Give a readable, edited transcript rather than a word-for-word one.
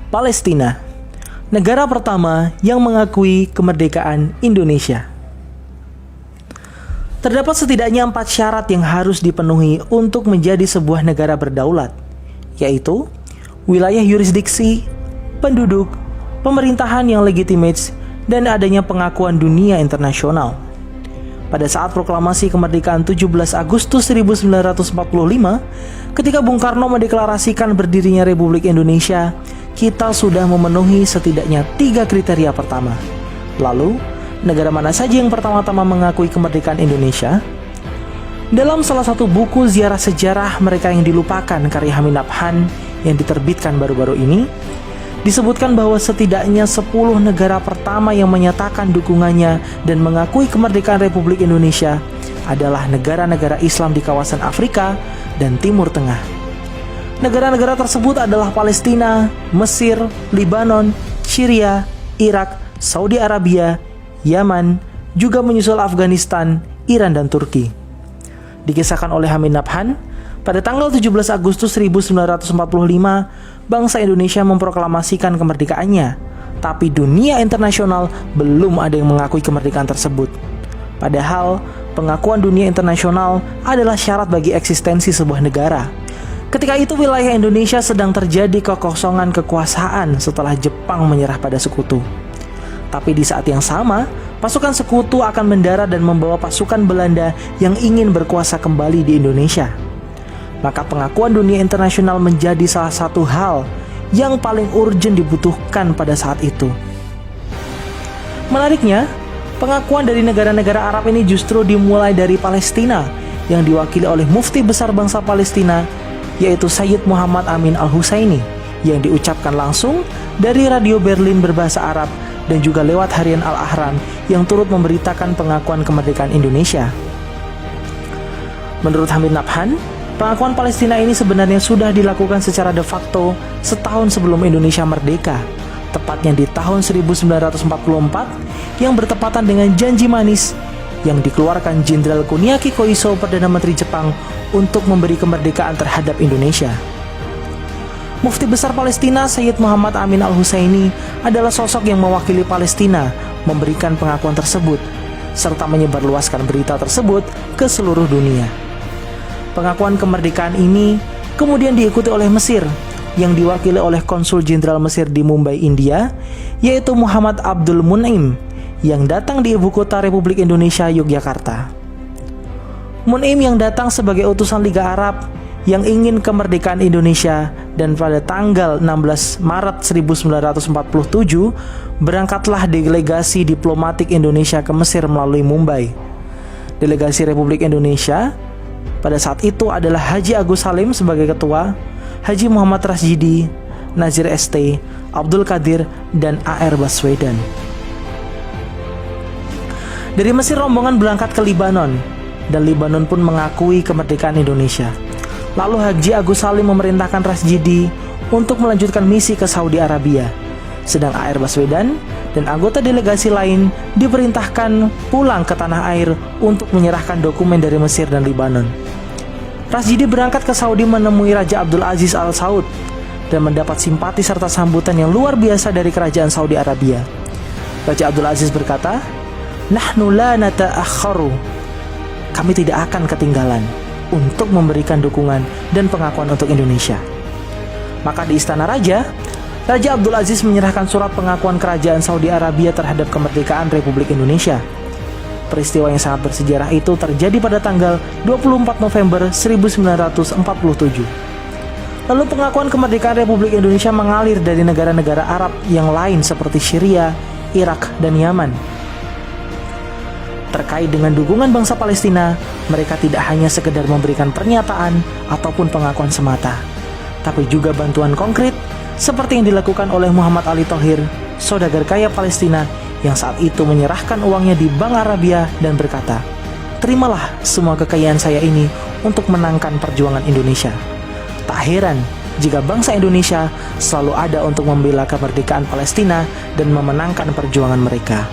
Palestina, negara pertama yang mengakui kemerdekaan Indonesia. Terdapat setidaknya 4 syarat yang harus dipenuhi untuk menjadi sebuah negara berdaulat, yaitu wilayah yurisdiksi, penduduk, pemerintahan yang legitimate, dan adanya pengakuan dunia internasional. Pada saat proklamasi kemerdekaan 17 Agustus 1945, ketika Bung Karno mendeklarasikan berdirinya Republik Indonesia, kita sudah memenuhi setidaknya 3 kriteria pertama. Lalu, negara mana saja yang pertama-tama mengakui kemerdekaan Indonesia? Dalam salah satu buku ziarah sejarah mereka yang dilupakan karya Hamid Nabhan yang diterbitkan baru-baru ini, disebutkan bahwa setidaknya 10 negara pertama yang menyatakan dukungannya dan mengakui kemerdekaan Republik Indonesia adalah negara-negara Islam di kawasan Afrika dan Timur Tengah. Negara-negara tersebut adalah Palestina, Mesir, Libanon, Syria, Irak, Saudi Arabia, Yaman, juga menyusul Afghanistan, Iran, dan Turki. Dikisahkan oleh Hamid Nabhan, pada tanggal 17 Agustus 1945, bangsa Indonesia memproklamasikan kemerdekaannya, tapi dunia internasional belum ada yang mengakui kemerdekaan tersebut. Padahal, pengakuan dunia internasional adalah syarat bagi eksistensi sebuah negara. Ketika itu wilayah Indonesia sedang terjadi kekosongan kekuasaan setelah Jepang menyerah pada sekutu. Tapi di saat yang sama, pasukan sekutu akan mendarat dan membawa pasukan Belanda yang ingin berkuasa kembali di Indonesia. Maka pengakuan dunia internasional menjadi salah satu hal yang paling urgent dibutuhkan pada saat itu. Menariknya, pengakuan dari negara-negara Arab ini justru dimulai dari Palestina yang diwakili oleh mufti besar bangsa Palestina, yaitu Sayyid Muhammad Amin Al-Husaini, yang diucapkan langsung dari radio Berlin berbahasa Arab dan juga lewat harian Al-Ahram yang turut memberitakan pengakuan kemerdekaan Indonesia. Menurut Hamid Nabhan, pengakuan Palestina ini sebenarnya sudah dilakukan secara de facto setahun sebelum Indonesia merdeka, tepatnya di tahun 1944 yang bertepatan dengan janji manis yang dikeluarkan Jenderal Kuniaki Koiso, Perdana Menteri Jepang, untuk memberi kemerdekaan terhadap Indonesia. Mufti besar Palestina Sayyid Muhammad Amin Al-Husaini adalah sosok yang mewakili Palestina memberikan pengakuan tersebut, serta menyebarluaskan berita tersebut ke seluruh dunia. Pengakuan kemerdekaan ini kemudian diikuti oleh Mesir yang diwakili oleh Konsul Jenderal Mesir di Mumbai, India, yaitu Muhammad Abdul Mun'im, yang datang di ibu kota Republik Indonesia, Yogyakarta. Mun'im yang datang sebagai utusan Liga Arab yang ingin kemerdekaan Indonesia, dan pada tanggal 16 Maret 1947 berangkatlah delegasi diplomatik Indonesia ke Mesir melalui Mumbai. Delegasi Republik Indonesia pada saat itu adalah Haji Agus Salim sebagai ketua, Haji Muhammad Rasjidi, Nazir ST, Abdul Qadir, dan A.R. Baswedan. Dari Mesir rombongan berangkat ke Libanon, dan Libanon pun mengakui kemerdekaan Indonesia. Lalu Haji Agus Salim memerintahkan Rasjidi untuk melanjutkan misi ke Saudi Arabia, sedang A.R. Baswedan dan anggota delegasi lain diperintahkan pulang ke tanah air untuk menyerahkan dokumen dari Mesir dan Libanon. Rasjidi berangkat ke Saudi menemui Raja Abdul Aziz Al Saud dan mendapat simpati serta sambutan yang luar biasa dari kerajaan Saudi Arabia. Raja Abdul Aziz berkata, "Nahnu la nata'akharu." Kami tidak akan ketinggalan untuk memberikan dukungan dan pengakuan untuk Indonesia. Maka di Istana Raja, Raja Abdul Aziz menyerahkan surat pengakuan kerajaan Saudi Arabia terhadap kemerdekaan Republik Indonesia. Peristiwa yang sangat bersejarah itu terjadi pada tanggal 24 November 1947. Lalu pengakuan kemerdekaan Republik Indonesia mengalir dari negara-negara Arab yang lain seperti Syria, Irak, dan Yaman. Terkait dengan dukungan bangsa Palestina, mereka tidak hanya sekedar memberikan pernyataan ataupun pengakuan semata, tapi juga bantuan konkret seperti yang dilakukan oleh Muhammad Ali Thohir, saudagar kaya Palestina yang saat itu menyerahkan uangnya di Bank Arabia dan berkata, "Terimalah semua kekayaan saya ini untuk menangkan perjuangan Indonesia." Tak heran jika bangsa Indonesia selalu ada untuk membela kemerdekaan Palestina dan memenangkan perjuangan mereka.